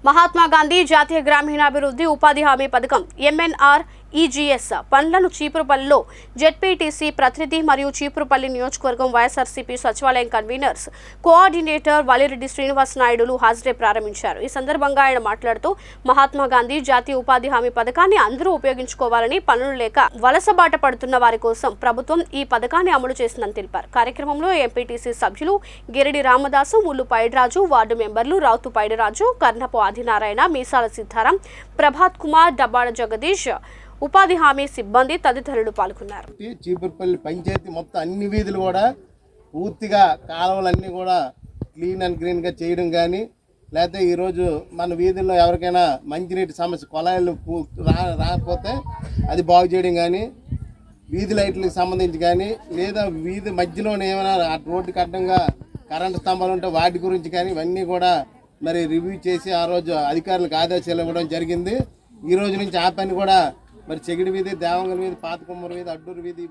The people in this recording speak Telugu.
మహాత్మా గాంధీ జాతీయ గ్రామీణాభివృద్ధి ఉపాధి హామీ పథకం MNREGS పనులను చీపురుపల్లిలో జెడ్పీటీసీ ప్రతినిధి మరియు చీపురుపల్లి నియోజకవర్గం వైఎస్ఆర్సీపీ సచివాలయం కన్వీనర్స్ కోఆర్డినేటర్ వలిరెడ్డి శ్రీనివాస్ నాయుడులు హాజరై ప్రారంభించారు. ఈ సందర్భంగా ఆయన మాట్లాడుతూ మహాత్మా గాంధీ జాతీయ ఉపాధి హామీ పథకాన్ని అందరూ ఉపయోగించుకోవాలని, పనులు లేక వలసబాట పడుతున్న వారి కోసం ప్రభుత్వం ఈ పథకాన్ని అమలు చేసిందని తెలిపారు. కార్యక్రమంలో ఎంపీటీసీ సభ్యులు గిరిడి రామదాసు, ముల్లు పైడిరాజు, వార్డు మెంబర్లు రావుతు పైడిరాజు, కర్ణపు ఆదినారాయణ, మీసాల సిద్ధారాం, ప్రభాత్ కుమార్, డబ్బాడ జగదీష్, ఉపాధి హామీ సిబ్బంది తదితరులు పాల్గొన్నారు. చీపురుపల్లి పంచాయతీ మొత్తం అన్ని వీధులు కూడా పూర్తిగా కాలువలన్నీ కూడా క్లీన్ అండ్ గ్రీన్గా చేయడం కానీ, లేకపోతే ఈరోజు మన వీధుల్లో ఎవరికైనా మంచినీటి సమస్య కొలాయిలు రాకపోతే అది బాగు చేయడం కానీ, వీధి లైట్లకు సంబంధించి కానీ, లేదా వీధి మధ్యలోనే ఏమైనా రోడ్డుకి అడ్డంగా కరెంటు స్తంభాలు ఉంటే వాటి గురించి కానీ ఇవన్నీ కూడా మరి రివ్యూ చేసి ఆ రోజు అధికారులకు ఆదేశాలు ఇవ్వడం జరిగింది. ఈ రోజు నుంచి ఆ పని కూడా మరి చెగిడి వీధి, దేవంగల వీధి, పాతకొమ్మూరు వీధి, అడ్డూరు వీధి